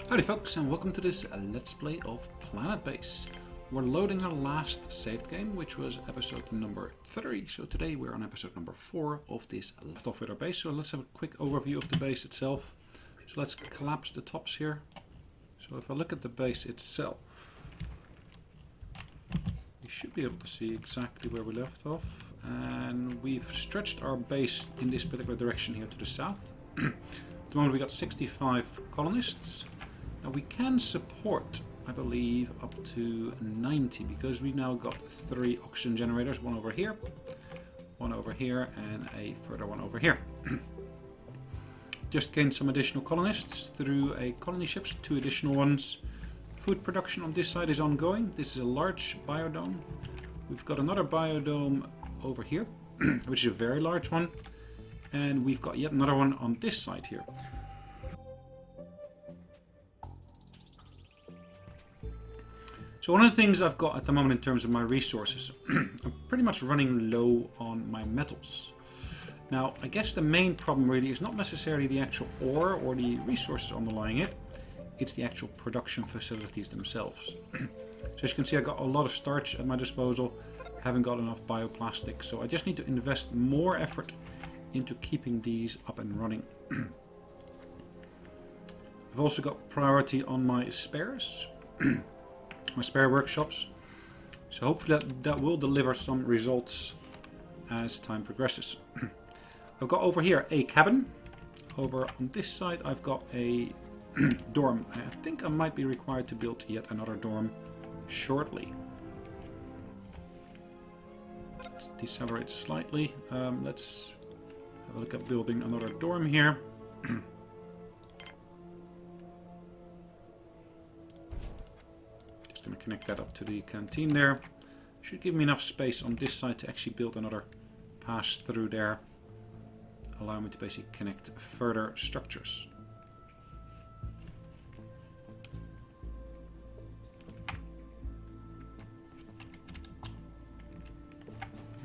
Howdy folks, and welcome to this Let's Play of PlanetBase. We're loading our last saved game, which was episode number 3. So today we're on episode number 4 of this left off with our base. So let's have a quick overview of the base itself. So let's collapse the tops here. So if I look at the base itself, we should be able to see exactly where we left off. And we've stretched our base in this particular direction here to the south. At the moment we got 65 colonists. Now we can support, I believe, up to 90 because we've now got 3 oxygen generators, one over here, and a further one over here. Just gained some additional colonists through a colony ships, 2 additional ones. Food production on this side is ongoing. This is a large biodome. We've got another biodome over here, which is a very large one. And we've got yet another one on this side here. So one of the things I've got at the moment in terms of my resources, I'm pretty much running low on my metals. Now, I guess the main problem really is not necessarily the actual ore or the resources underlying it, it's the actual production facilities themselves. So as you can see, I got a lot of starch at my disposal, haven't got enough bioplastic, so I just need to invest more effort into keeping these up and running. I've also got priority on my spares. My spare workshops, so hopefully that will deliver some results as time progresses. I've got over here a cabin. Over on this side I've got a dorm. I think I might be required to build yet another dorm shortly. Let's decelerate slightly. Let's have a look at building another dorm here. Going to connect that up to the canteen there. Should give me enough space on this side to actually build another pass through there, allow me to basically connect further structures.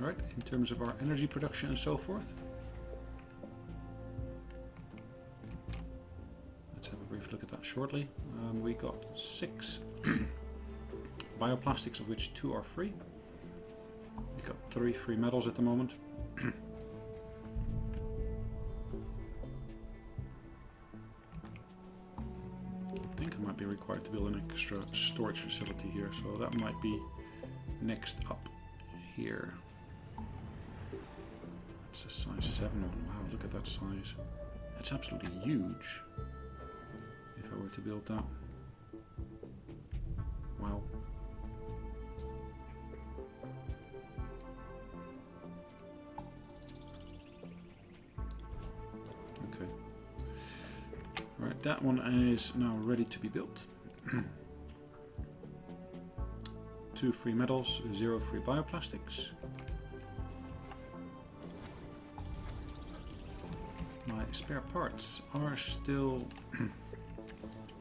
Alright, in terms of our energy production and so forth, let's have a brief look at that shortly. We got 6 bioplastics, of which 2 are free. We've got 3 free metals at the moment. I think I might be required to build an extra storage facility here, so that might be next up here. It's a size 7 one. Wow, look at that size. That's absolutely huge. If I were to build that. Wow. Okay. Right, that one is now ready to be built. 2 free metals, 0 free bioplastics. My spare parts are still on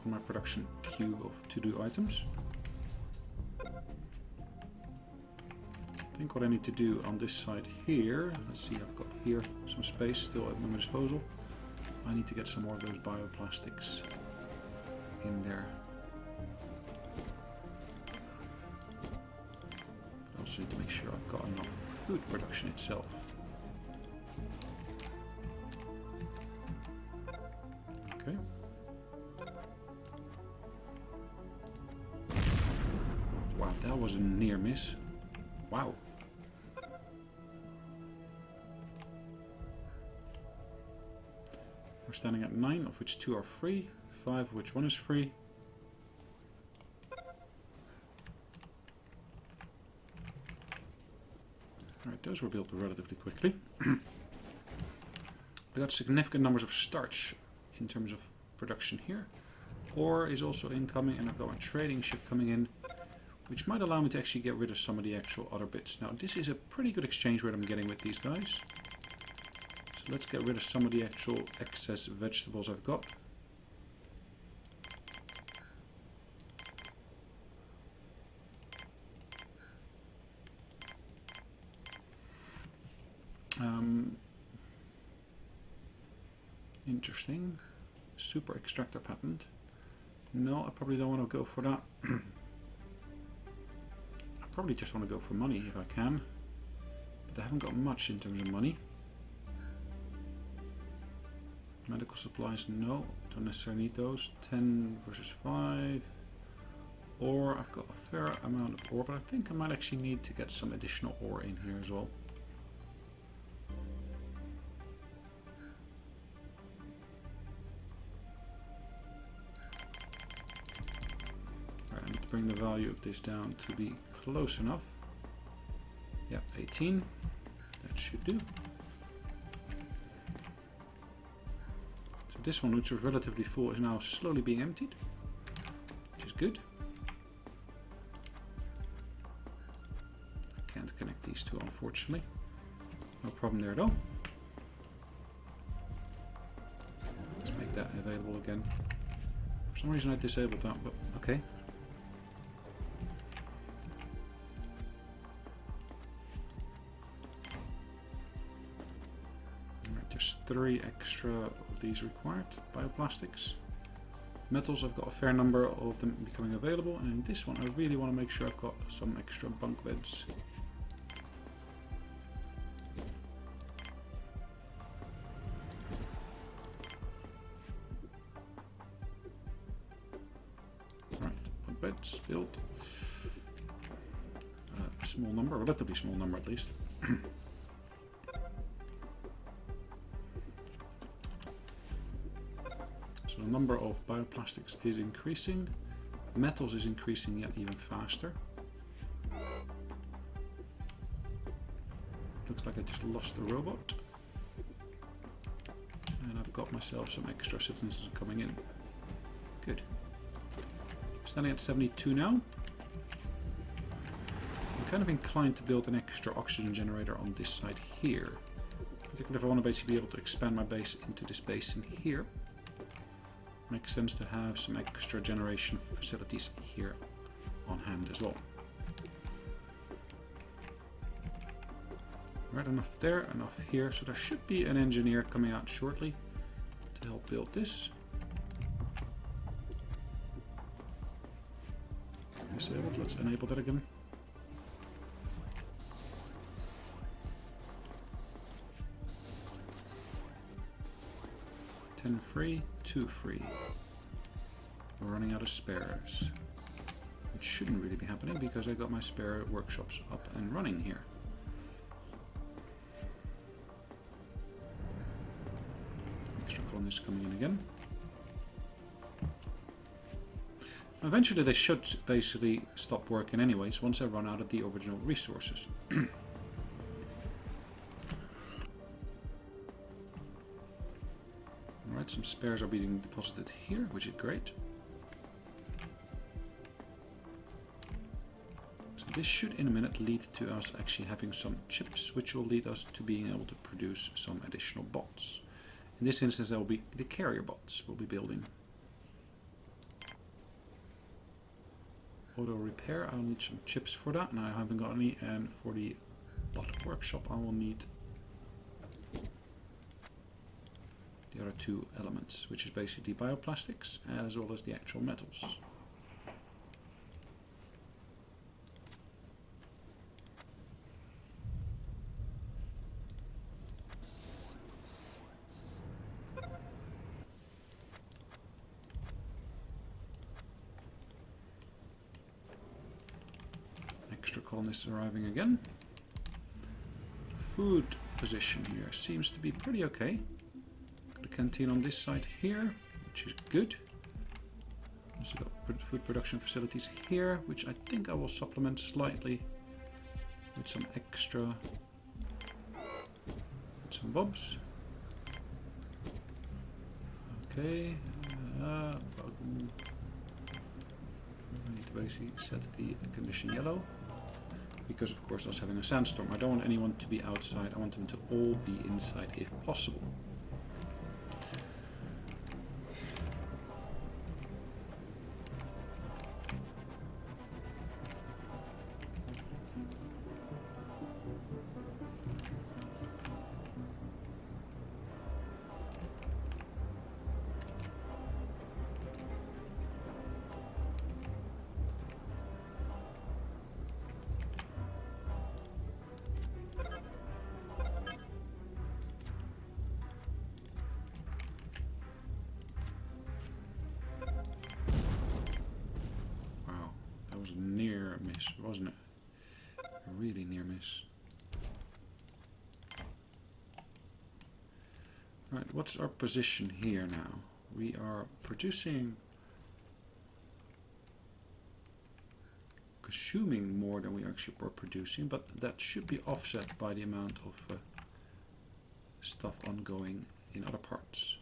my production queue of to-do items. I think what I need to do on this side here, let's see, I've got here some space still at my disposal. I need to get some more of those bioplastics in there. I also need to make sure I've got enough food production itself. Okay. Wow, that was a near miss. Wow. We're standing at 9, of which 2 are free, 5 of which 1 is free. Alright, those were built relatively quickly. We got significant numbers of starch in terms of production here. Ore is also incoming, and I've got my trading ship coming in, which might allow me to actually get rid of some of the actual other bits. Now this is a pretty good exchange rate I'm getting with these guys. So let's get rid of some of the actual excess vegetables I've got. Interesting. Super extractor patent. No, I probably don't want to go for that. I probably just want to go for money if I can. But I haven't got much in terms of money. Medical supplies, no. Don't necessarily need those. 10 versus 5. Ore, I've got a fair amount of ore, but I think I might actually need to get some additional ore in here as well. Alright, I need to bring the value of this down to be close enough. Yeah, 18. That should do. So this one, which was relatively full, is now slowly being emptied, which is good. Can't connect these two, unfortunately. No problem there though. Let's make that available again. For some reason I disabled that, but okay. Alright, there's 3 extra of these required. Bioplastics. Metals, I've got a fair number of them becoming available, and in this one I really want to make sure I've got some extra bunk beds. Beds built. A small number, relatively small number at least. So the number of bioplastics is increasing. Metals is increasing yet even faster. Looks like I just lost the robot. And I've got myself some extra citizens coming in. Good. Standing at 72 now. I'm kind of inclined to build an extra oxygen generator on this side here. Particularly if I want to basically be able to expand my base into this basin here. Makes sense to have some extra generation facilities here on hand as well. Right, enough there, enough here. So there should be an engineer coming out shortly to help build this. Disabled, let's enable that again. $10 free, 2 free. We're running out of spares. Which shouldn't really be happening because I got my spare workshops up and running here. Extra colonists coming in again. Eventually they should basically stop working anyways once I run out of the original resources. Alright, some spares are being deposited here, which is great. So this should in a minute lead to us actually having some chips, which will lead us to being able to produce some additional bots. In this instance that will be the carrier bots we'll be building. Auto repair, I'll need some chips for that, and I haven't got any, and for the bot workshop I will need the other 2 elements, which is basically bioplastics as well as the actual metals. Colonists arriving again. Food position here seems to be pretty okay. Got a canteen on this side here, which is good. Also got food production facilities here, which I think I will supplement slightly with some extra bits and bobs. Okay. I need to basically set the condition yellow. Because of course us having a sandstorm, I don't want anyone to be outside, I want them to all be inside if possible. miss, wasn't it? A really near miss. Right, what's our position here now? We are producing, consuming more than we actually were producing, but that should be offset by the amount of stuff ongoing in other parts.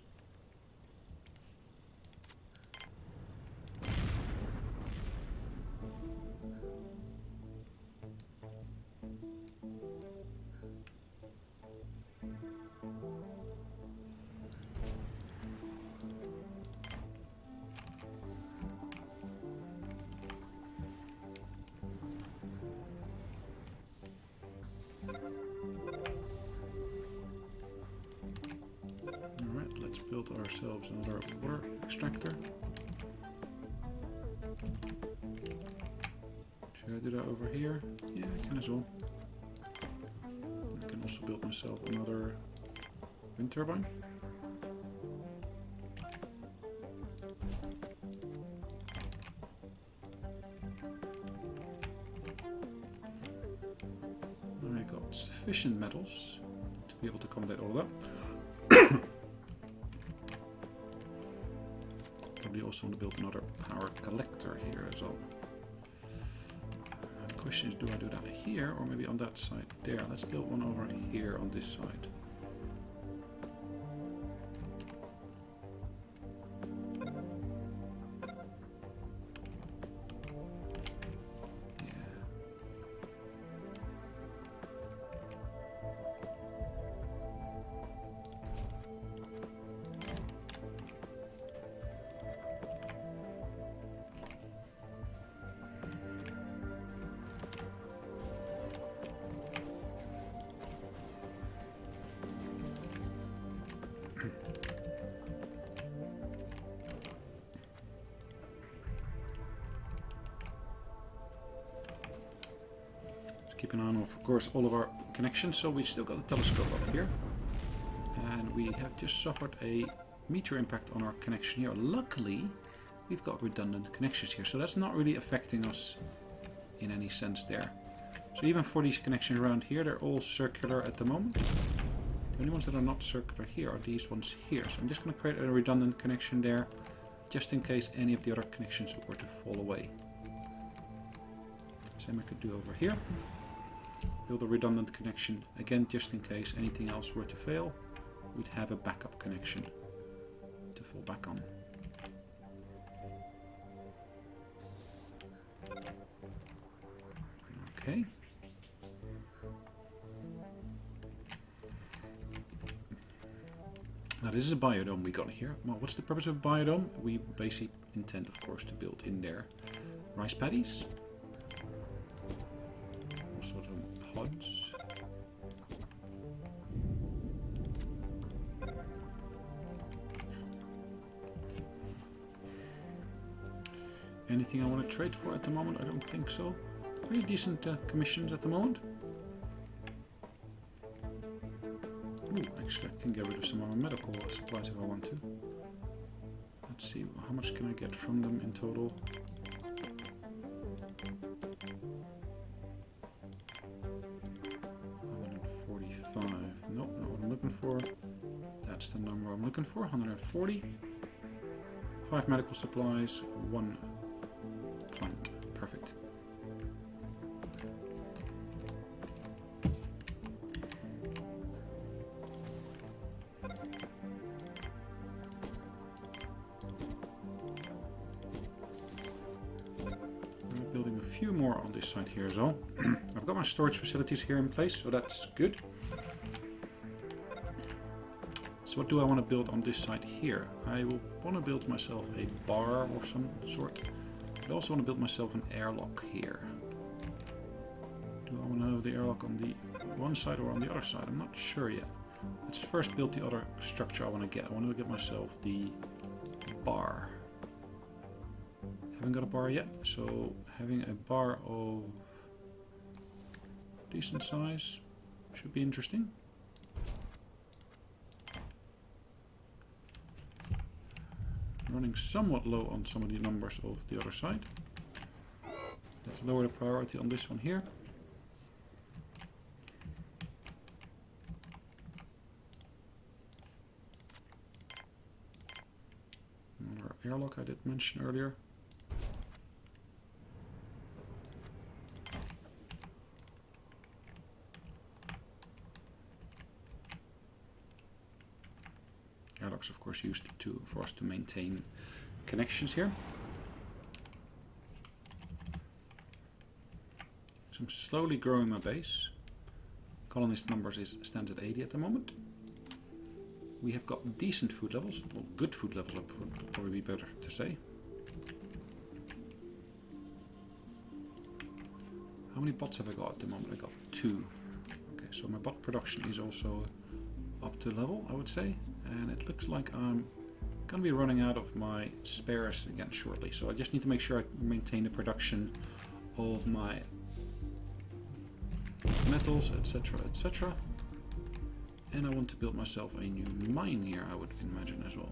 Alright, let's build ourselves another water extractor. Should I do that over here? Yeah, I can as well. I can also build myself another wind turbine. I got sufficient metals to be able to accommodate all of that. Probably also want to build another power collector here as well. The question is, do I do that here or maybe on that side there? Let's build one over here on this side. Keep an eye on, of course, all of our connections. So we've still got the telescope up here. And we have just suffered a meteor impact on our connection here. Luckily, we've got redundant connections here. So that's not really affecting us in any sense there. So even for these connections around here, they're all circular at the moment. The only ones that are not circular here are these ones here. So I'm just going to create a redundant connection there, just in case any of the other connections were to fall away. Same I could do over here. Build a redundant connection again, just in case anything else were to fail, we'd have a backup connection to fall back on. Okay. Now this is a biodome we got here. Well, what's the purpose of a biodome? We basically intend, of course, to build in there rice paddies. Also some pods. Anything I want to trade for at the moment? I don't think so. Pretty decent commissions at the moment. Ooh, actually I can get rid of some of my medical supplies if I want to. Let's see, how much can I get from them in total? Nope, not what I'm looking for. That's the number I'm looking for. 140. 5 medical supplies, 1 plant. Perfect. I'm building a few more on this side here as well. I've got my storage facilities here in place, so that's good. So what do I want to build on this side here? I will want to build myself a bar of some sort. I also want to build myself an airlock here. Do I want to have the airlock on the one side or on the other side? I'm not sure yet. Let's first build the other structure I want to get. I want to get myself the bar. Haven't got a bar yet, so having a bar of decent size should be interesting. Running somewhat low on some of the numbers of the other side. Let's lower the priority on this one here. Another airlock I did mention earlier. Airlocks, of course, used for us to maintain connections here. So I'm slowly growing my base. Colonist numbers stands at 80 at the moment. We have got decent food levels, well, good food levels would probably be better to say. How many bots have I got at the moment? I got 2. Okay, so my bot production is also up to level, I would say. And it looks like I'm gonna be running out of my spares again shortly. So I just need to make sure I maintain the production of my metals, etc, etc. And I want to build myself a new mine here, I would imagine as well.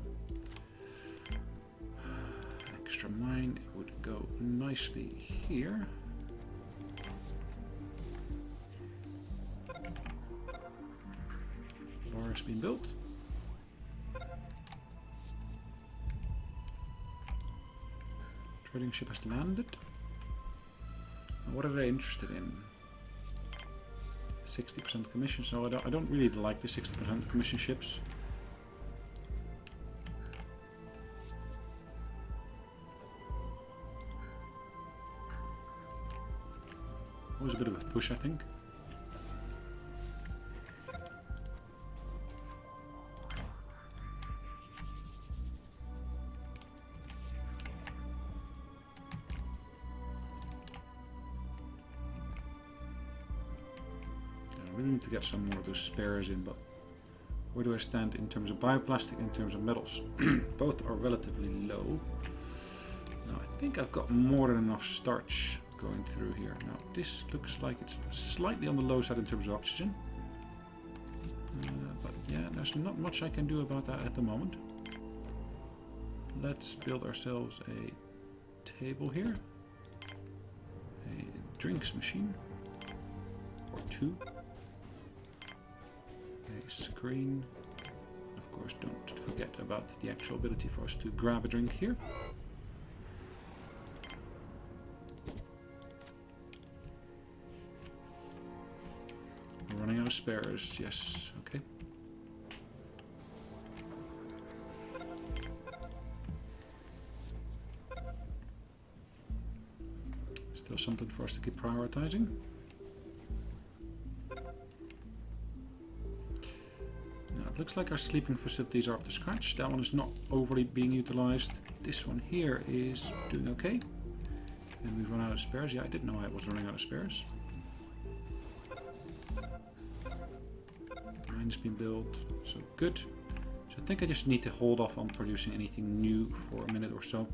Extra mine would go nicely here. Bar has been built. Trading ship has landed. Now what are they interested in? 60% commission, so I don't really like the 60% commission ships. Always a bit of a push, I think. To get some more of those spares in, but where do I stand in terms of bioplastic, in terms of metals? Both are relatively low. Now I think I've got more than enough starch going through here. Now this looks like it's slightly on the low side in terms of oxygen, but yeah, there's not much I can do about that at the moment. Let's build ourselves a table here, a drinks machine or 2. A screen. Of course, don't forget about the actual ability for us to grab a drink here. We're running out of spares, yes, okay. Still something for us to keep prioritizing. Looks like our sleeping facilities are up to scratch. That one is not overly being utilized. This one here is doing okay. And we've run out of spares. Yeah, I didn't know I was running out of spares. Mine's been built, so good. So I think I just need to hold off on producing anything new for a minute or so.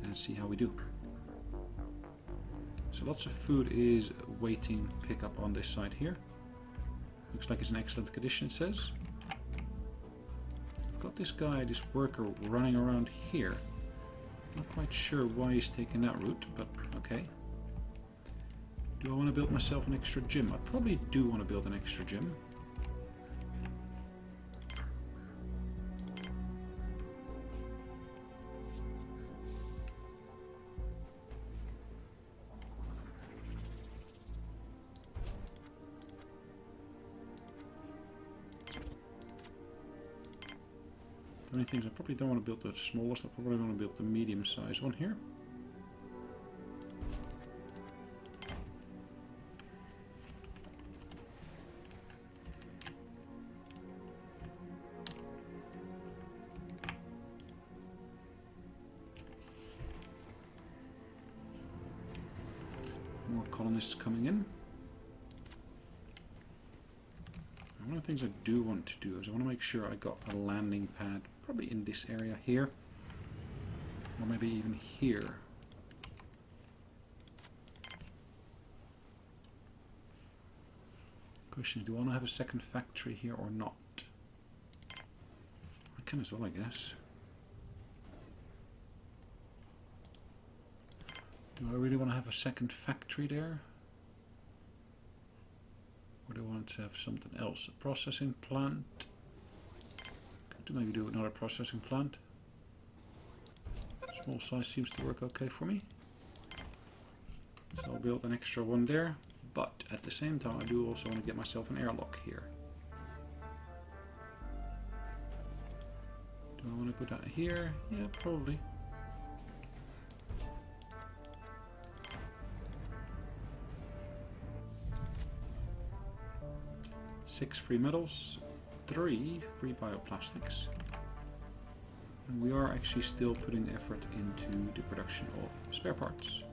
And see how we do. So lots of food is waiting pickup on this side here. Looks like it's in excellent condition, it says. I've got this guy, this worker, running around here. Not quite sure why he's taking that route, but okay. Do I want to build myself an extra gym? I probably do want to build an extra gym. The only things I probably don't want to build the smallest, I probably want to build the medium size one here. More colonists coming in. One of the things I do want to do is I want to make sure I got a landing pad probably in this area here, or maybe even here. Question is, do I want to have a second factory here or not? I can as well, I guess. Do I really want to have a second factory there? Or do I want to have something else? A processing plant? Could maybe do another processing plant. Small size seems to work okay for me. So I'll build an extra one there. But at the same time I do also want to get myself an airlock here. Do I want to put that here? Yeah, probably. Six free metals, 3 free bioplastics. And we are actually still putting effort into the production of spare parts.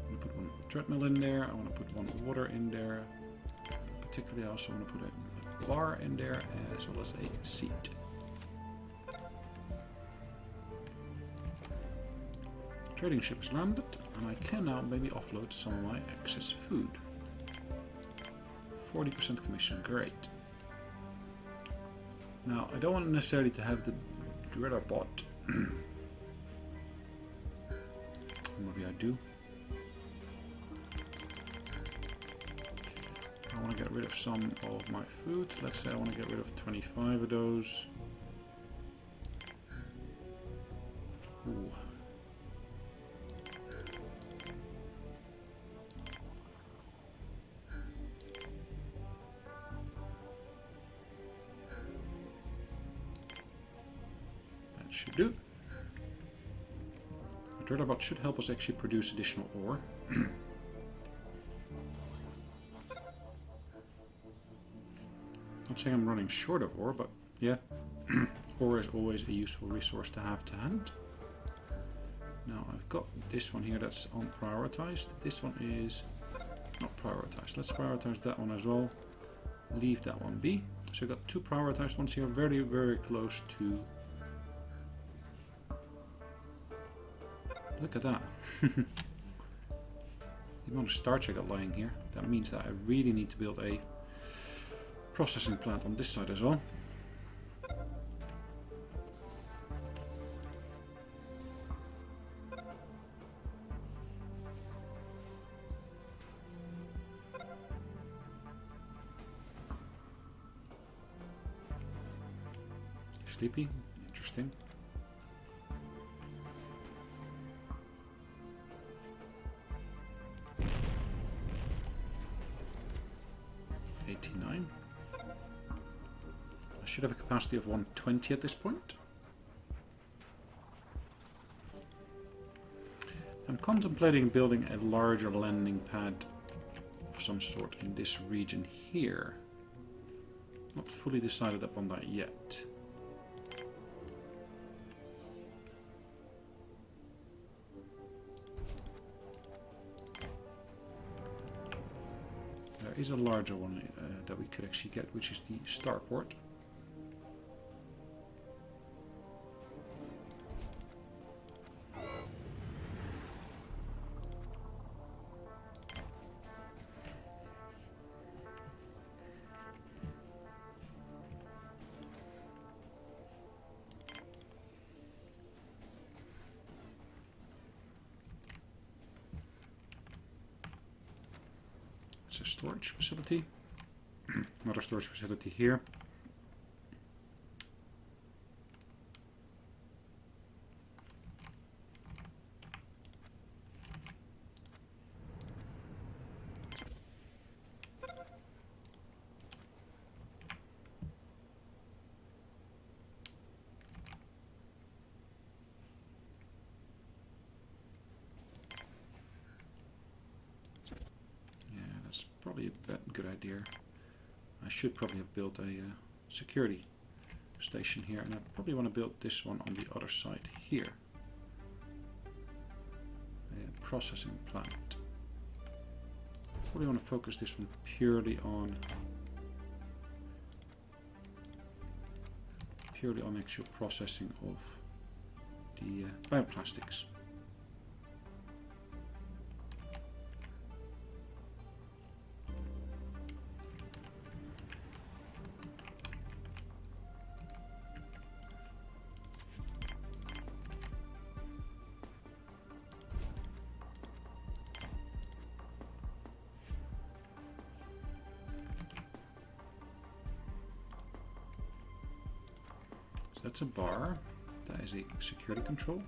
I'm going to put one treadmill in there, I want to put one water in there. Particularly I also want to put a bar in there as well as a seat. Trading ship is landed, and I can now maybe offload some of my excess food. 40% commission, great. Now, I don't want necessarily to have the driller bot. Maybe I do. I want to get rid of some of my food. Let's say I want to get rid of 25 of those. Ooh. Should do. The driller bot should help us actually produce additional ore. Not saying I'm running short of ore, but yeah, ore is always a useful resource to have to hand. Now I've got this one here that's unprioritized. This one is not prioritized. Let's prioritize that one as well. Leave that one be. So I've got two prioritized ones here, very, very close to. Look at that. The amount of starch I got lying here. That means that I really need to build a processing plant on this side as well. Sleepy? Interesting. I should have a capacity of 120 at this point. I'm contemplating building a larger landing pad of some sort in this region here. Not fully decided upon that yet. There is a larger one that we could actually get, which is the starport. It's a storage facility. Another storage facility here. Probably a good idea. I should probably have built a security station here, and I probably want to build this one on the other side here. A processing plant. Probably want to focus this one purely on actual processing of the bioplastics. that's a bar. That is a security control.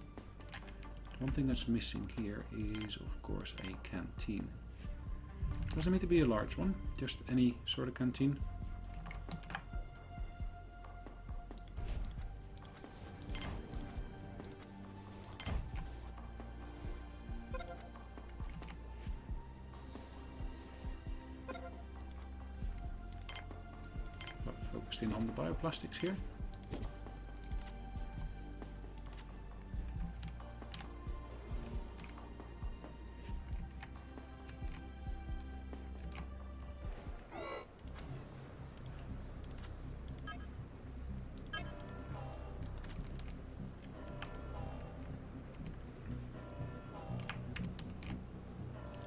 One thing that's missing here is, of course, a canteen. Doesn't need to be a large one, just any sort of canteen. But focused in on the bioplastics here.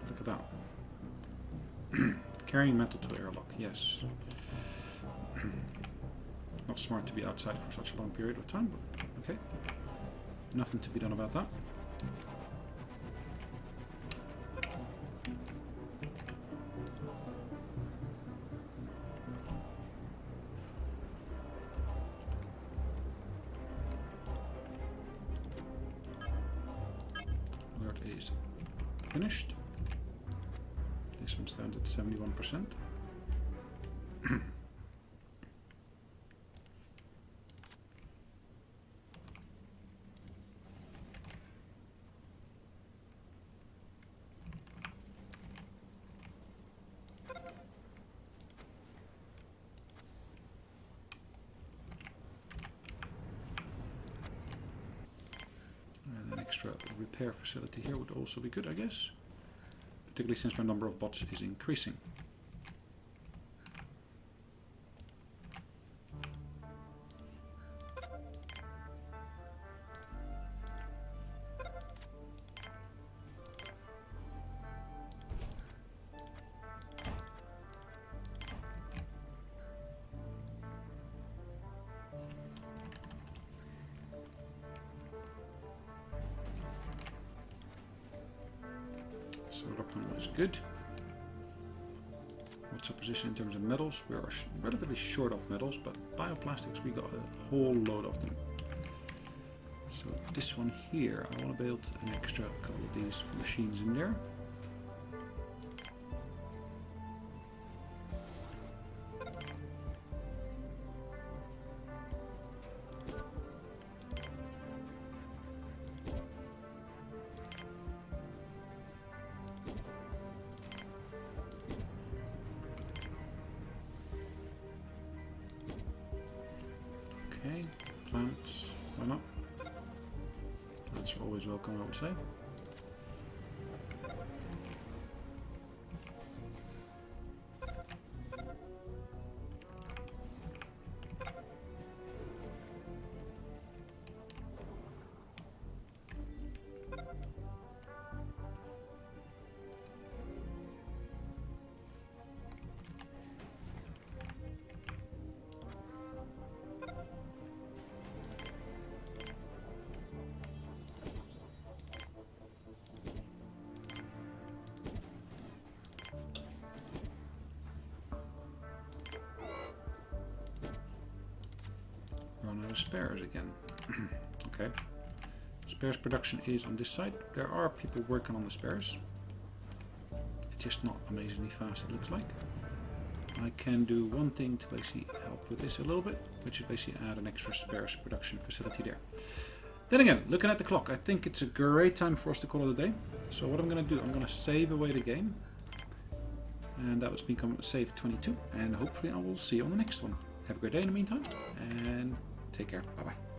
Look at that. Carrying metal to airlock, yes. Not smart to be outside for such a long period of time, but okay. Nothing to be done about that. Alert is finished. This one stands at 71%. And an extra repair facility here would also be good, I guess. Particularly since my number of bots is increasing. Solar panel is good. What's our position in terms of metals? We are relatively short of metals, but bioplastics, we got a whole load of them. So this one here, I want to build an extra couple of these machines in there. Okay, plants, why not? Plants are always welcome, I would say. Run out of spares again. Okay. Spares production is on this side. There are people working on the spares. It's just not amazingly fast, it looks like. I can do one thing to basically help with this a little bit, which is basically add an extra spares production facility there. Then again, looking at the clock, I think it's a great time for us to call it a day. So what I'm going to do, I'm going to save away the game. And that was become save 22. And hopefully I will see you on the next one. Have a great day in the meantime, and take care. Bye bye.